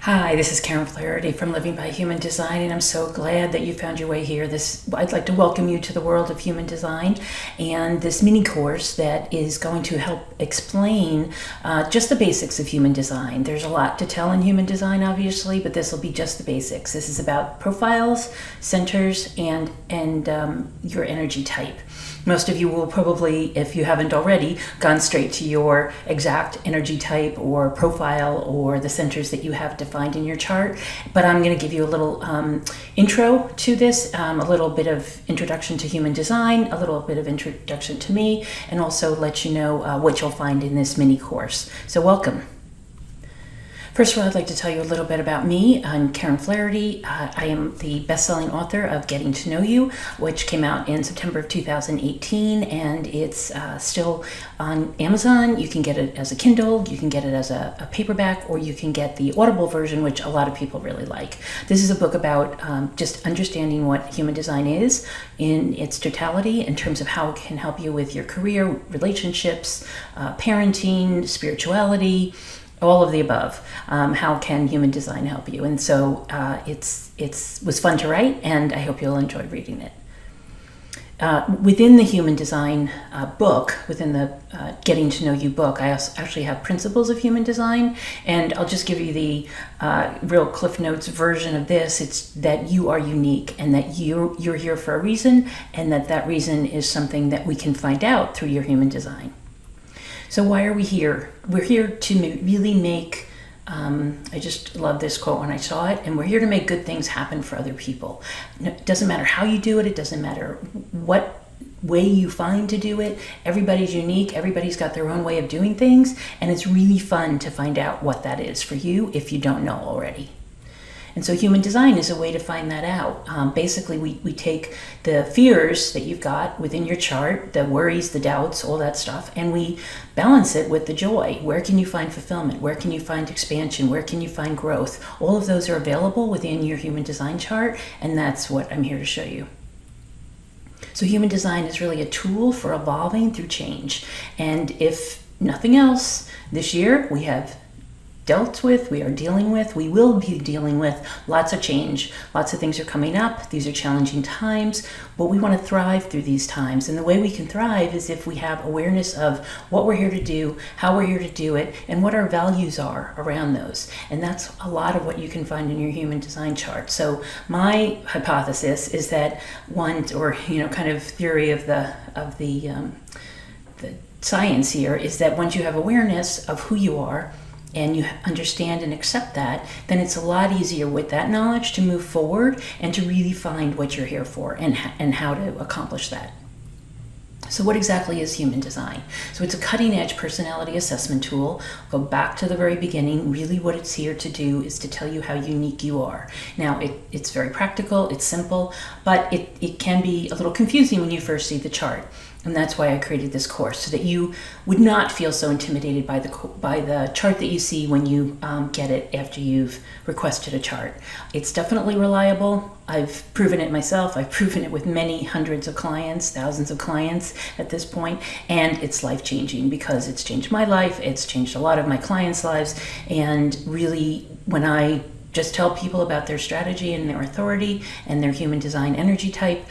Hi, this is Karen Flaherty from Living by Human Design, and I'm so glad that you found your way here. I'd like to welcome you to the world of human design and this mini course that is going to help explain just the basics of human design. There's a lot to tell in human design, obviously, but this will be just the basics. This is about profiles, centers, and your energy type. Most of you will probably, if you haven't already, gone straight to your exact energy type or profile or the centers that you have defined in your chart. But I'm going to give you a little intro to this, a little bit of introduction to human design, a little bit of introduction to me, and also let you know what you'll find in this mini course. So welcome. First of all, I'd like to tell you a little bit about me. I'm Karen Flaherty. I am the best-selling author of Getting to Know You, which came out in September of 2018, and it's still on Amazon. You can get it as a Kindle, you can get it as a paperback, or you can get the Audible version, which a lot of people really like. This is a book about just understanding what human design is in its totality in terms of how it can help you with your career, relationships, parenting, spirituality, all of the above. How can human design help you? And so it was fun to write, and I hope you'll enjoy reading it. Within the human design book, within the Getting to Know You book, I also actually have principles of human design, and I'll just give you the real Cliff Notes version of this. It's that you are unique and that you're here for a reason, and that reason is something that we can find out through your human design. So why are we here? We're here to really make, I just love this quote when I saw it, and we're here to make good things happen for other people. It doesn't matter how you do it. It doesn't matter what way you find to do it. Everybody's unique. Everybody's got their own way of doing things, and it's really fun to find out what that is for you if you don't know already. And so human design is a way to find that out. Basically, we take the fears that you've got within your chart, the worries, the doubts, all that stuff, and we balance it with the joy. Where can you find fulfillment? Where can you find expansion? Where can you find growth? All of those are available within your human design chart, and that's what I'm here to show you. So human design is really a tool for evolving through change. And if nothing else, this year we have we will be dealing with lots of change. Lots of things are coming up. These are challenging times, but we want to thrive through these times. And the way we can thrive is if we have awareness of what we're here to do, how we're here to do it, and what our values are around those. And that's a lot of what you can find in your human design chart. So my hypothesis is that kind of theory of the science here is that once you have awareness of who you are, and you understand and accept that, then it's a lot easier with that knowledge to move forward and to really find what you're here for and how to accomplish that. So what exactly is human design? So it's a cutting-edge personality assessment tool. Go back to the very beginning. Really what it's here to do is to tell you how unique you are. Now, it's very practical, it's simple, but it can be a little confusing when you first see the chart. And that's why I created this course, so that you would not feel so intimidated by the chart that you see when you get it after you've requested a chart. It's definitely reliable. I've proven it myself. I've proven it with many hundreds of clients, thousands of clients at this point, and it's life-changing because it's changed my life. It's changed a lot of my clients' lives, and really when I just tell people about their strategy and their authority and their human design energy type,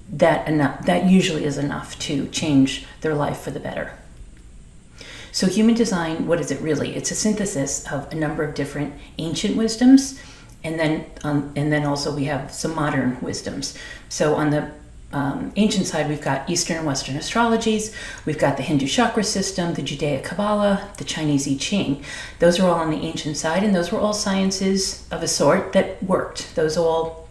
that usually is enough to change their life for the better. So human design, what is it really? It's a synthesis of a number of different ancient wisdoms, and then also we have some modern wisdoms. So on the ancient side, we've got Eastern and Western astrologies, we've got the Hindu chakra system, the Judaic Kabbalah, the Chinese I Ching. Those are all on the ancient side, and those were all sciences of a sort that worked. Those all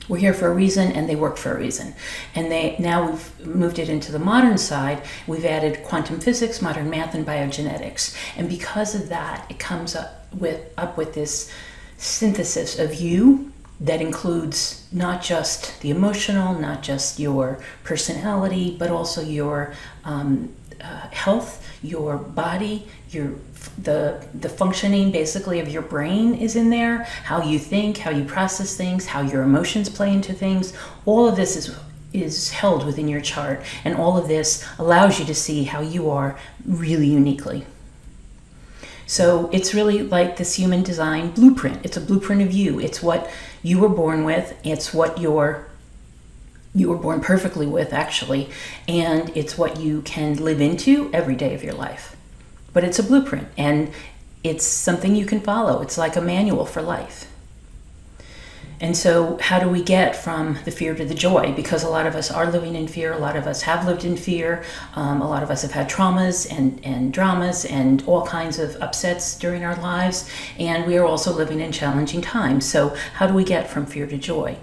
were here for a reason, and they work for a reason. And now we've moved it into the modern side. We've added quantum physics, modern math, and biogenetics. And because of that, it comes up with this synthesis of you that includes not just the emotional, not just your personality, but also your health, your body, the functioning basically of your brain is in there, how you think, how you process things, how your emotions play into things. All of this is held within your chart, and all of this allows you to see how you are really uniquely. So it's really like this human design blueprint. It's a blueprint of you. It's what you were born with. It's what you were born perfectly with, actually, and it's what you can live into every day of your life. But it's a blueprint, and it's something you can follow. It's like a manual for life. And so how do we get from the fear to the joy? Because a lot of us are living in fear. A lot of us have lived in fear. A lot of us have had traumas and dramas and all kinds of upsets during our lives. And we are also living in challenging times. So how do we get from fear to joy?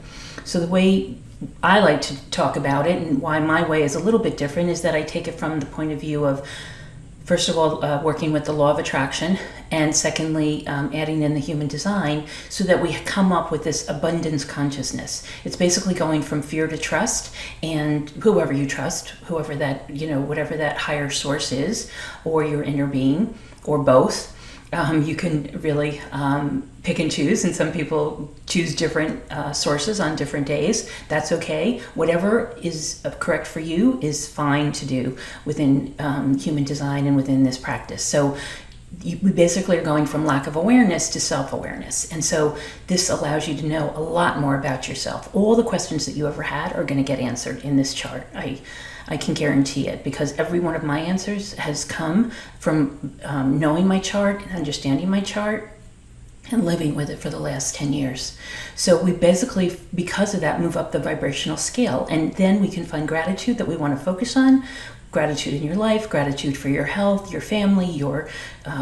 So the way I like to talk about it, and why my way is a little bit different, is that I take it from the point of view of, first of all, working with the law of attraction, and secondly, adding in the human design, so that we come up with this abundance consciousness. It's basically going from fear to trust, and whoever you trust, whoever that, whatever that higher source is, or your inner being, or both. You can really pick and choose, and some people choose different sources on different days. That's okay. Whatever is correct for you is fine to do within human design and within this practice. So we basically are going from lack of awareness to self-awareness. And so this allows you to know a lot more about yourself. All the questions that you ever had are going to get answered in this chart. I can guarantee it, because every one of my answers has come from knowing my chart and understanding my chart and living with it for the last 10 years. So we basically, because of that, move up the vibrational scale, and then we can find gratitude that we want to focus on. Gratitude in your life, gratitude for your health, your family,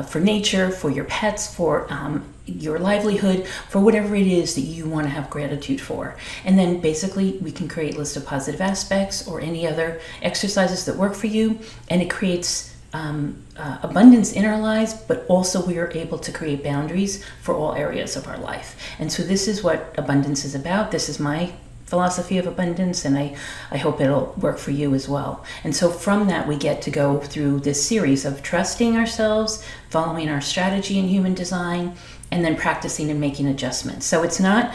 for nature, for your pets, for your livelihood, for whatever it is that you want to have gratitude for. And then basically we can create a list of positive aspects or any other exercises that work for you, and it creates abundance in our lives, but also we are able to create boundaries for all areas of our life. And so this is what abundance is about. This is my philosophy of abundance, and I hope it'll work for you as well. And so from that, we get to go through this series of trusting ourselves, following our strategy in human design, and then practicing and making adjustments. So it's not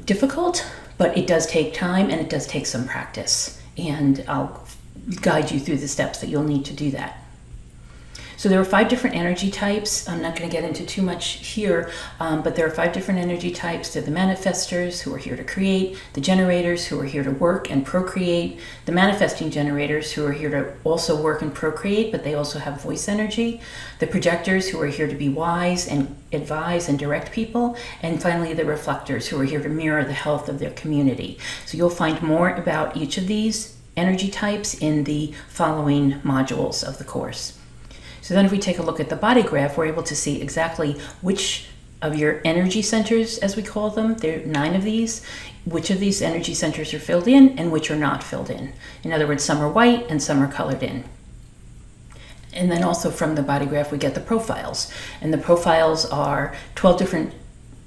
difficult, but it does take time, and it does take some practice. And I'll guide you through the steps that you'll need to do that. So there are 5 different energy types. I'm not going to get into too much here, but there are 5 different energy types. They're the manifestors, who are here to create, the generators, who are here to work and procreate, the manifesting generators, who are here to also work and procreate, but they also have voice energy, the projectors, who are here to be wise and advise and direct people, and finally the reflectors, who are here to mirror the health of their community. So you'll find more about each of these energy types in the following modules of the course. So then if we take a look at the body graph, we're able to see exactly which of your energy centers, as we call them, there are 9 of these, which of these energy centers are filled in and which are not filled in. In other words, some are white and some are colored in. And then also from the body graph, we get the profiles. And the profiles are 12 different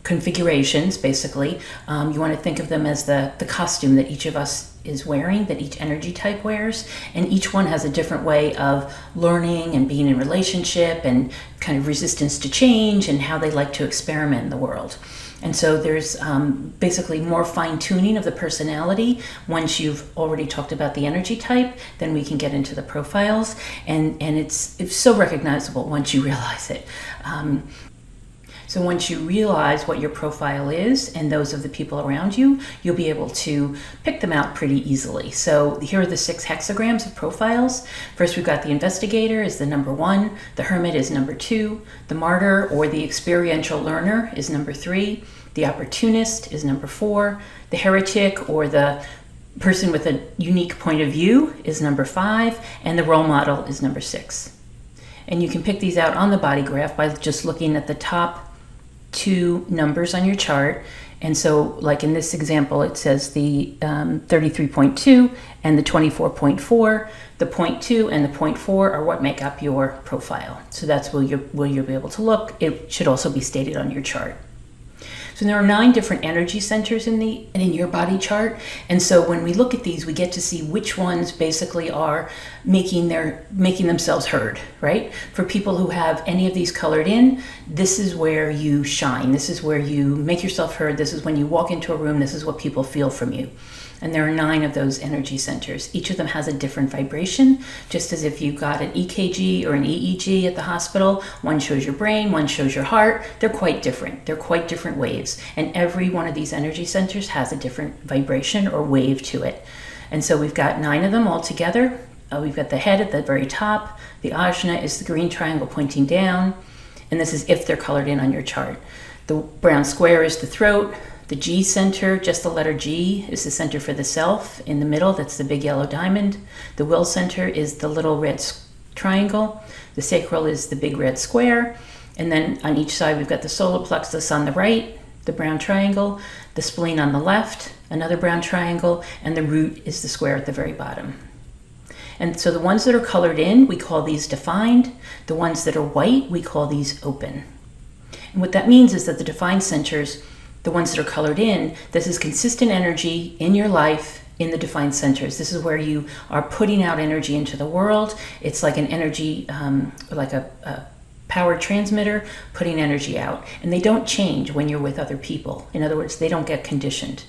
configurations, basically. You want to think of them as the costume that each of us is wearing, that each energy type wears, and each one has a different way of learning and being in relationship and kind of resistance to change and how they like to experiment in the world. And so there's basically more fine-tuning of the personality. Once you've already talked about the energy type, then we can get into the profiles, and it's so recognizable once you realize it. So once you realize what your profile is and those of the people around you, you'll be able to pick them out pretty easily. So here are the 6 hexagrams of profiles. First, we've got the investigator is the number 1, the hermit is number 2, the martyr or the experiential learner is number 3, the opportunist is number 4, the heretic or the person with a unique point of view is number 5, and the role model is number 6. And you can pick these out on the body graph by just looking at the top 2 numbers on your chart. And so like in this example, it says the 33.2 and the 24.4. The 0.2 and the 0.4 are what make up your profile. So that's where you'll be able to look. It should also be stated on your chart. So there are 9 different energy centers in your body chart. And so when we look at these, we get to see which ones basically are making themselves heard, right? For people who have any of these colored in, this is where you shine. This is where you make yourself heard. This is when you walk into a room. This is what people feel from you. And there are 9 of those energy centers. Each of them has a different vibration, just as if you got an EKG or an EEG at the hospital. One shows your brain, one shows your heart. They're quite different. They're quite different waves. And every one of these energy centers has a different vibration or wave to it. And so we've got 9 of them all together. We've got the head at the very top. The ajna is the green triangle pointing down. And this is if they're colored in on your chart. The brown square is the throat. The G center, just the letter G, is the center for the self. In the middle, that's the big yellow diamond. The will center is the little red triangle. The sacral is the big red square. And then on each side, we've got the solar plexus on the right, the brown triangle, the spleen on the left, another brown triangle, and the root is the square at the very bottom. And so the ones that are colored in, we call these defined. The ones that are white, we call these open. And what that means is that the defined centers, the ones that are colored in, this is consistent energy in your life in the defined centers. This is where you are putting out energy into the world. It's like an energy, like a power transmitter putting energy out. And they don't change when you're with other people. In other words, they don't get conditioned.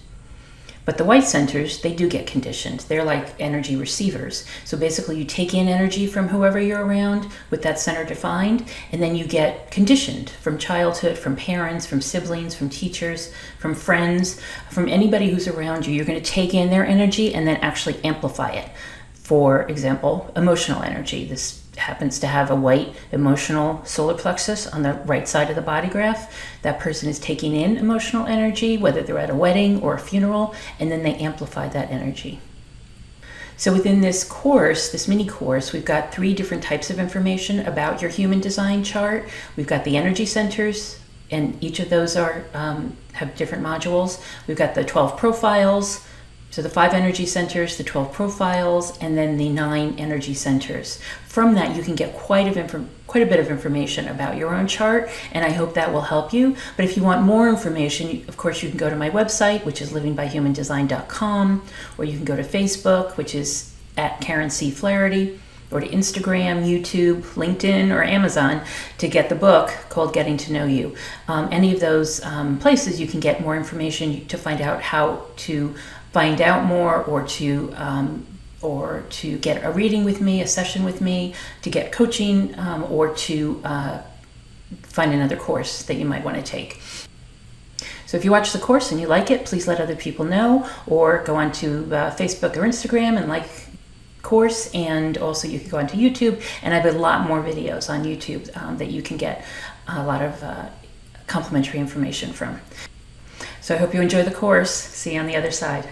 But the white centers, they do get conditioned. They're like energy receivers. So basically you take in energy from whoever you're around with that center defined, and then you get conditioned from childhood, from parents, from siblings, from teachers, from friends, from anybody who's around you. You're going to take in their energy and then actually amplify it. For example, emotional energy. This happens to have a white emotional solar plexus on the right side of the body graph. That person is taking in emotional energy, whether they're at a wedding or a funeral, and then they amplify that energy. So within this course, this mini course, we've got 3 different types of information about your human design chart. We've got the energy centers, and each of those are have different modules. We've got the 12 profiles, so the 5 energy centers, the 12 profiles, and then the 9 energy centers. From that, you can get quite a bit of information about your own chart, and I hope that will help you. But if you want more information, of course, you can go to my website, which is livingbyhumandesign.com, or you can go to Facebook, which is at Karen C. Flaherty, or to Instagram, YouTube, LinkedIn, or Amazon to get the book called Getting to Know You. Any of those places, you can get more information to find out how to find out more, or to get a reading with me, a session with me, to get coaching, or to find another course that you might want to take. So if you watch the course and you like it, please let other people know, or go onto Facebook or Instagram and like course, and also you can go onto YouTube, and I have a lot more videos on YouTube that you can get a lot of complimentary information from. So I hope you enjoy the course. See you on the other side.